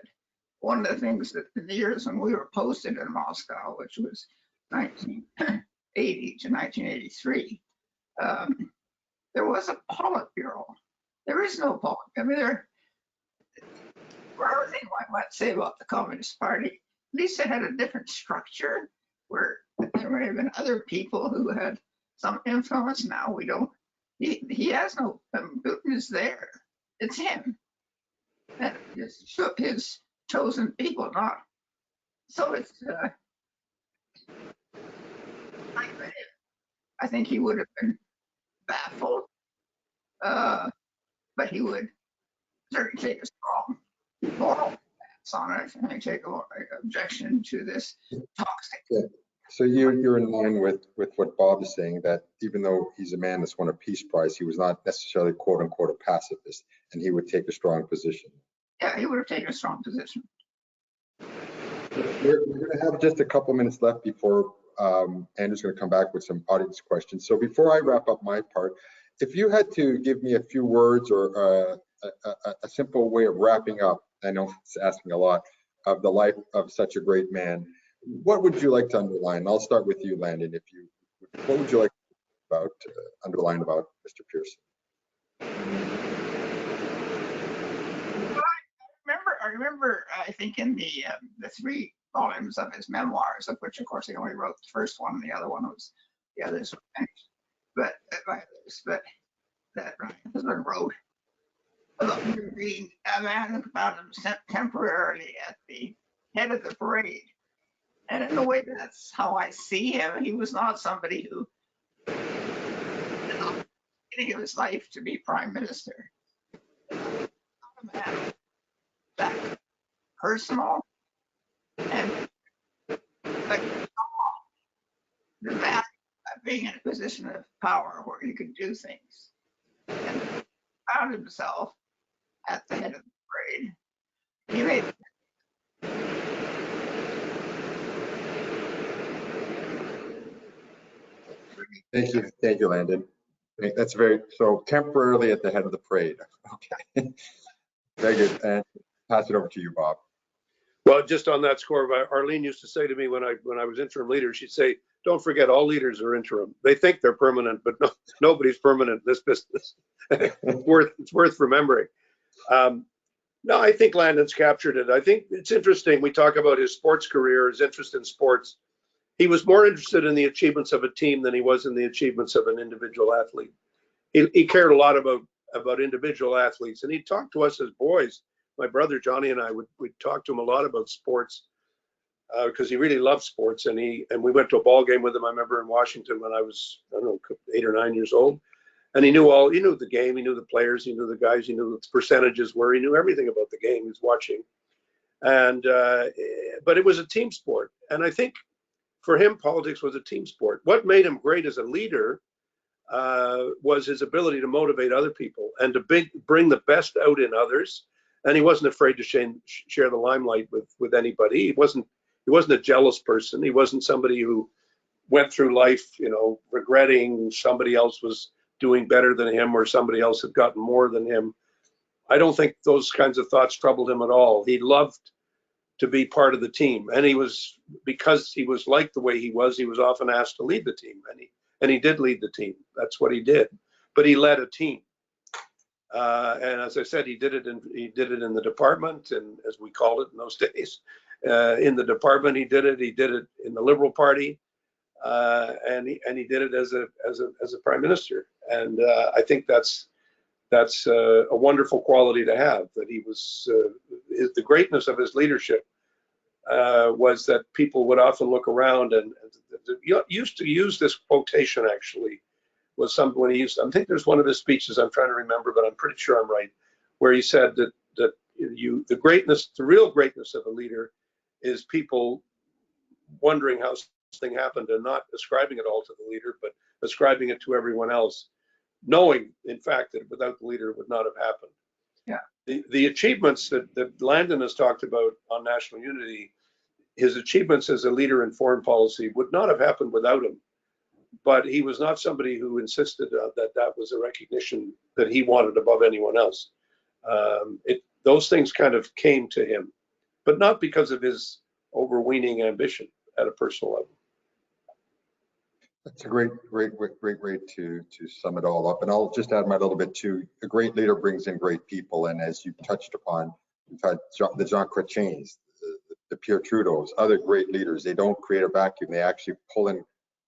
one of the things that in the years when we were posted in Moscow, which was 1980 to 1983, there was a Politburo. There is no Politburo. I mean, for everything I might say about the Communist Party, at least it had a different structure where there may have been other people who had some influence. Now we don't. He has no. Putin is there. It's him. And his chosen people, not. So it's. I think he would have been baffled, but he would certainly take a strong moral stance on it. And I take an objection to this toxic. Yeah. So you're in line with what Bob is saying, that even though he's a man that's won a peace prize, he was not necessarily quote unquote a pacifist, and he would take a strong position. Yeah, he would have taken a strong position. We're going to have just a couple minutes left before Andrew's going to come back with some audience questions. So before I wrap up my part, if you had to give me a few words or a simple way of wrapping up, I know it's asking a lot, of the life of such a great man, what would you like to underline? I'll start with you, Landon. What would you like to underline about Mr. Pearson? I remember, I think in the 3 volumes of his memoirs, of which of course he only wrote the first one, the others were finished, but that Ryan husband wrote about him being a man who found himself temporarily at the head of the parade. And in a way, that's how I see him. He was not somebody who did not give his life to be prime minister. Not a man that personal and but the value of being in a position of power where he could do things. And found himself at the head of the parade. He made Thank you, Landon. That's so temporarily at the head of the parade. Okay, very good. And pass it over to you, Bob. Well, just on that score, Arlene used to say to me when I was interim leader, she'd say, "Don't forget, all leaders are interim. They think they're permanent, but nobody's permanent in this business." It's worth remembering. No, I think Landon's captured it. I think it's interesting. We talk about his sports career, his interest in sports. He was more interested in the achievements of a team than he was in the achievements of an individual athlete. He cared a lot about individual athletes, and he'd talk to us as boys. My brother Johnny and I would talk to him a lot about sports because he really loved sports, and we went to a ball game with him. I remember in Washington when I was, I don't know, 8 or 9 years old, and he knew the game, he knew the players, he knew the guys, he knew what the percentages were, he knew everything about the game he was watching, and but it was a team sport, and I think for him politics was a team sport. What made him great as a leader was his ability to motivate other people and to bring the best out in others. And he wasn't afraid to share the limelight with anybody. He wasn't a jealous person. He wasn't somebody who went through life, regretting somebody else was doing better than him or somebody else had gotten more than him. I don't think those kinds of thoughts troubled him at all. He loved to be part of the team, and because he was liked the way he was often asked to lead the team, and he did lead the team. That's what he did, but he led a team. And as I said, he did it in the department, and as we called it in those days, in the department, he did it in the Liberal Party, and he did it as a prime minister. And I think that's a wonderful quality to have. That he was the greatness of his leadership was that people would often look around and used to use this quotation actually. Was when he used, I think there's one of his speeches, I'm trying to remember, but I'm pretty sure I'm right, where he said that the real greatness of a leader is people wondering how something happened and not ascribing it all to the leader, but ascribing it to everyone else, knowing, in fact, that without the leader it would not have happened. Yeah. The achievements that Landon has talked about on national unity, his achievements as a leader in foreign policy would not have happened without him. But he was not somebody who insisted that was a recognition that he wanted above anyone else. Those things kind of came to him, but not because of his overweening ambition at a personal level. That's a great way to sum it all up. And I'll just add my little bit too. A great leader brings in great people. And as you touched upon, we've had the Jean Chrétiens, the Pierre Trudeau's, other great leaders. They don't create a vacuum. They actually pull in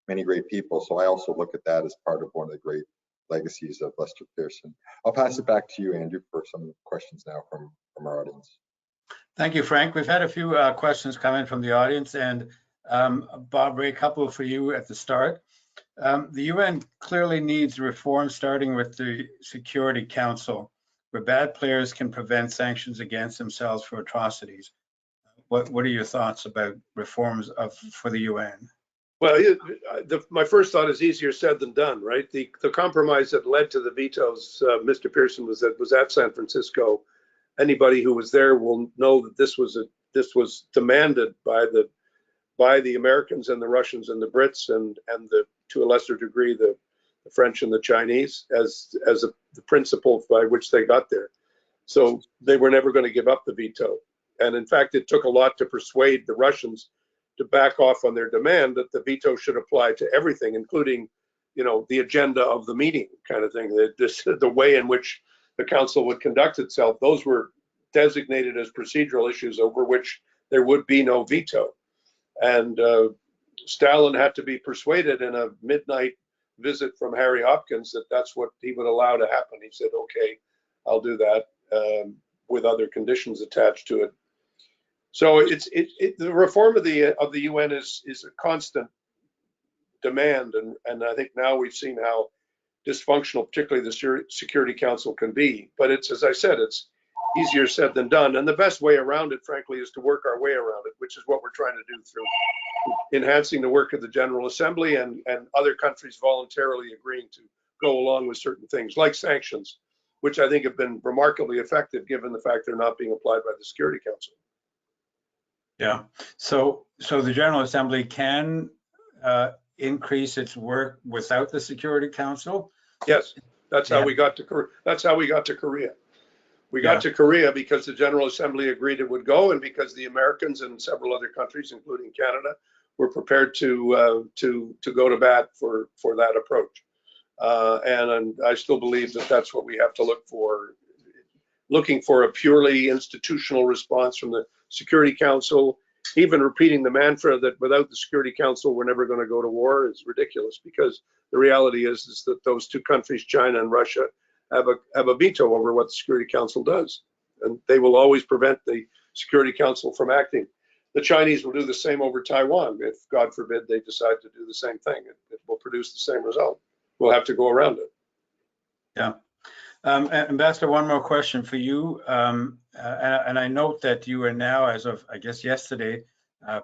many great people. So I also look at that as part of one of the great legacies of Lester Pearson. I'll pass it back to you, Andrew, for some questions now from our audience. Thank you, Frank. We've had a few questions come in from the audience, and Bob Rae, a couple for you at the start. The UN clearly needs reform, starting with the Security Council, where bad players can prevent sanctions against themselves for atrocities. What are your thoughts about reforms for the UN? Well, my first thought is easier said than done, right? The compromise that led to the vetoes, Mr. Pearson was at San Francisco. Anybody who was there will know that this was demanded by the Americans and the Russians and the Brits and to a lesser degree the French and the Chinese as the principle by which they got there. So they were never going to give up the veto. And in fact, it took a lot to persuade the Russians to back off on their demand that the veto should apply to everything, including, the agenda of the meeting kind of thing. The way in which the council would conduct itself, those were designated as procedural issues over which there would be no veto. And Stalin had to be persuaded in a midnight visit from Harry Hopkins that that's what he would allow to happen. He said, okay, I'll do that, with other conditions attached to it. So the reform of the UN is a constant demand, and I think now we've seen how dysfunctional, particularly the Security Council, can be. But it's, as I said, it's easier said than done, and the best way around it, frankly, is to work our way around it, which is what we're trying to do through enhancing the work of the General Assembly and other countries voluntarily agreeing to go along with certain things like sanctions, which I think have been remarkably effective given the fact they're not being applied by the Security Council. Yeah, so the General Assembly can increase its work without the Security Council? Yes, that's how we got to Korea. That's how we got to Korea. We got to Korea because the General Assembly agreed it would go, and because the Americans and several other countries, including Canada, were prepared to go to bat for that approach. And I still believe that that's what we have to look for. Looking for a purely institutional response from the Security Council, even repeating the mantra that without the Security Council we're never going to go to war, is ridiculous, because the reality is that those two countries, China and Russia, have a veto over what the Security Council does, and they will always prevent the Security Council from acting. The Chinese will do the same over Taiwan if, God forbid, they decide to do the same thing. It will produce the same result. We'll have to go around it. Yeah. Ambassador, one more question for you. And I note that you are now, as of, I guess, yesterday,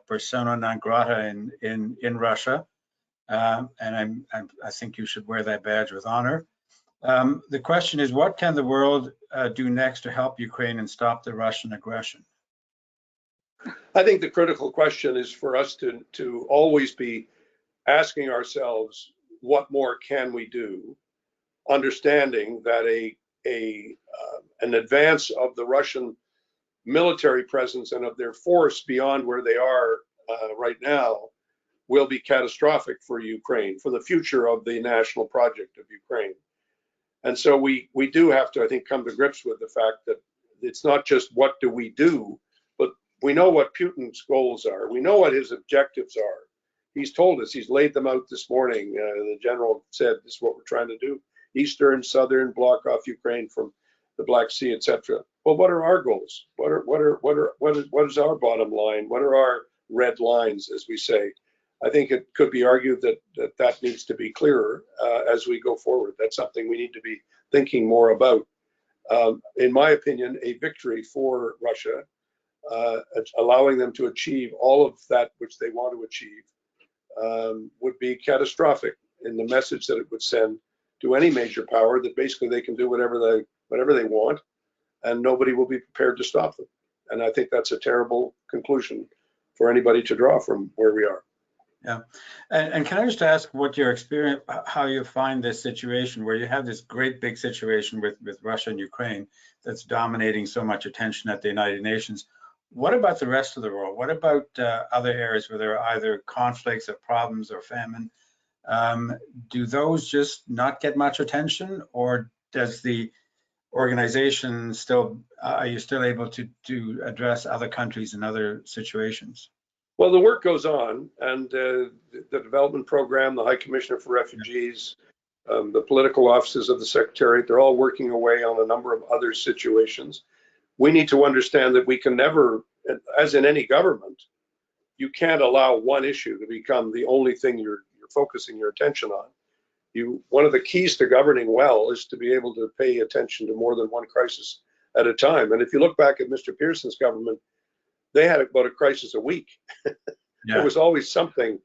persona non grata in Russia. And I think you should wear that badge with honor. The question is, what can the world do next to help Ukraine and stop the Russian aggression? I think the critical question is for us to always be asking ourselves, what more can we do? Understanding that an advance of the Russian military presence and of their force beyond where they are right now will be catastrophic for Ukraine, for the future of the national project of Ukraine. And so we do have to, I think, come to grips with the fact that it's not just what do we do, but we know what Putin's goals are. We know what his objectives are. He's told us, he's laid them out this morning. The general said, this is what we're trying to do. Eastern, southern, block off Ukraine from the Black Sea, etc. Well, what are our goals? What is our bottom line? What are our red lines, as we say? I think it could be argued that needs to be clearer as we go forward. That's something we need to be thinking more about. in my opinion, a victory for Russia, allowing them to achieve all of that which they want to achieve, would be catastrophic in the message that it would send to any major power, that basically they can do whatever they want, and nobody will be prepared to stop them. And I think that's a terrible conclusion for anybody to draw from where we are. Yeah, and can I just ask what your experience, how you find this situation where you have this great big situation with Russia and Ukraine that's dominating so much attention at the United Nations? What about the rest of the world? What about other areas where there are either conflicts or problems or famine? Do those just not get much attention, or does the organization still, are you still able to address other countries and other situations? Well, the work goes on, and the development program, the High Commissioner for Refugees, the political offices of the Secretariat, they're all working away on a number of other situations. We need to understand that we can never, as in any government, you can't allow one issue to become the only thing you're focusing your attention on. One of the keys to governing well is to be able to pay attention to more than one crisis at a time. And if you look back at Mr. Pearson's government, they had about a crisis a week. Yeah. There was always something.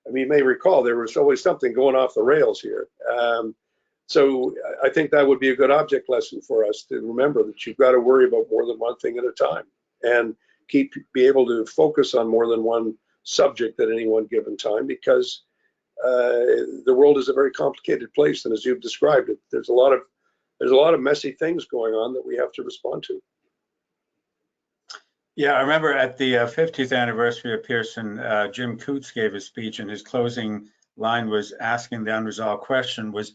I mean, you may recall there was always something going off the rails here. So I think that would be a good object lesson for us to remember, that you've got to worry about more than one thing at a time, and be able to focus on more than one subject at any one given time, because the world is a very complicated place, and as you've described it, there's a lot of messy things going on that we have to respond to. Yeah, I remember at the 50th anniversary of Pearson, Jim Coots gave a speech, and his closing line was asking the unresolved question was,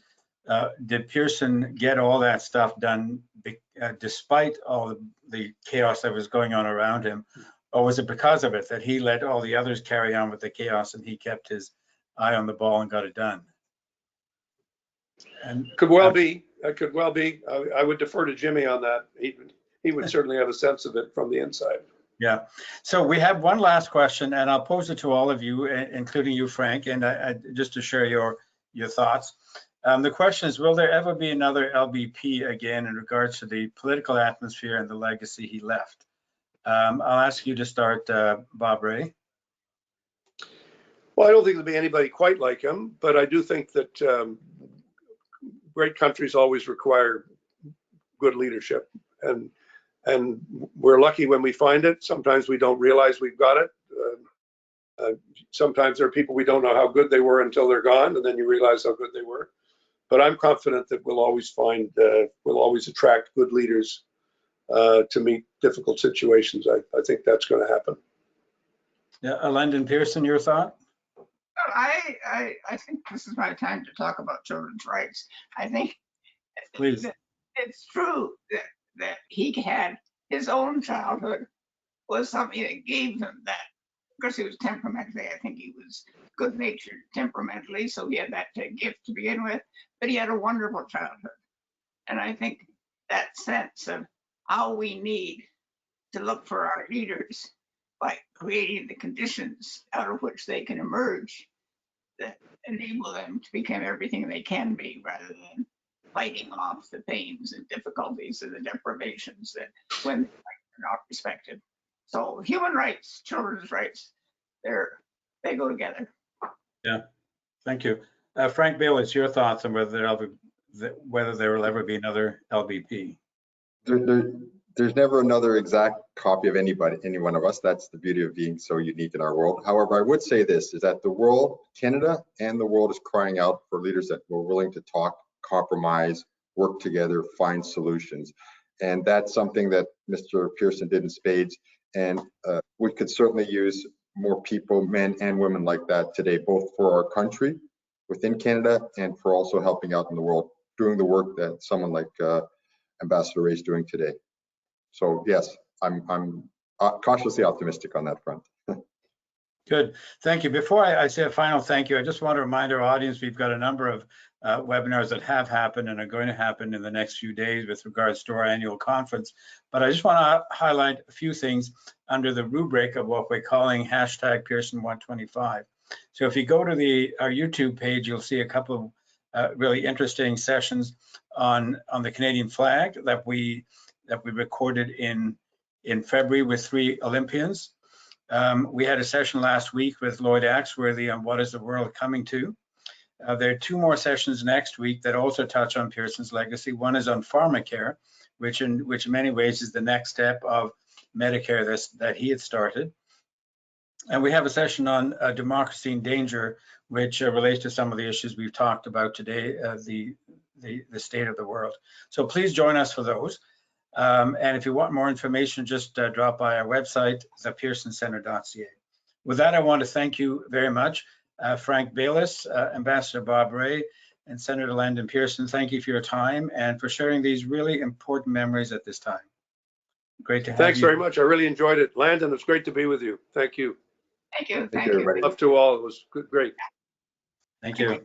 did Pearson get all that stuff done despite all the chaos that was going on around him, or was it because of it that he let all the others carry on with the chaos and he kept his eye on the ball and got it done? And could well be. That could well be. I would defer to Jimmy on that. He would certainly have a sense of it from the inside. Yeah. So we have one last question, and I'll pose it to all of you, including you, Frank, and just to share your thoughts. The question is, will there ever be another LBP again in regards to the political atmosphere and the legacy he left? I'll ask you to start, Bob Rae. Well, I don't think there'll be anybody quite like him, but I do think that great countries always require good leadership, and we're lucky when we find it. Sometimes we don't realize we've got it. Sometimes there are people we don't know how good they were until they're gone, and then you realize how good they were. But I'm confident that we'll always attract good leaders to meet difficult situations. I think that's going to happen. Yeah, Hon.Landon Pearson, your thought? I think this is my time to talk about children's rights. I think Please. It's true that he had his own childhood was something that gave him that. Of course, he was temperamentally, I think he was good-natured temperamentally, so he had that gift to begin with, but he had a wonderful childhood. And I think that sense of how we need to look for our leaders by creating the conditions out of which they can emerge that enable them to become everything they can be, rather than fighting off the pains and difficulties and the deprivations that when they're not respected. So human rights, children's rights, they go together. Yeah, thank you. Frank Baylis, your thoughts on whether there will ever be another LBP? There's never another exact copy of any one of us. That's the beauty of being so unique in our world. However, I would say this, is that the world, Canada and the world, is crying out for leaders that were willing to talk, compromise, work together, find solutions. And that's something that Mr. Pearson did in spades. And we could certainly use more people, men and women like that today, both for our country within Canada and for also helping out in the world, doing the work that someone like Ambassador Rae is doing today. So yes, I'm cautiously optimistic on that front. Good, thank you. Before I say a final thank you, I just want to remind our audience we've got a number of webinars that have happened and are going to happen in the next few days with regards to our annual conference. But I just want to highlight a few things under the rubric of what we're calling #Pearson125. So if you go to our YouTube page, you'll see a couple of really interesting sessions on the Canadian flag that we recorded in February with 3 Olympians. We had a session last week with Lloyd Axworthy on what is the world coming to. There are 2 more sessions next week that also touch on Pearson's legacy. One is on pharmacare, which in many ways is the next step of Medicare that he had started. And we have a session on democracy in danger, which relates to some of the issues we've talked about today, the state of the world. So please join us for those. And if you want more information, just drop by our website, thepearsoncentre.ca. With that, I want to thank you very much. Frank Baylis, Ambassador Bob Rae, and Senator Landon Pearson, thank you for your time and for sharing these really important memories at this time. Great to have you. Thanks very much. I really enjoyed it. Landon, it's great to be with you. Thank you. Thank you. Thank you, everybody. Love to all. It was good, great. Thank you.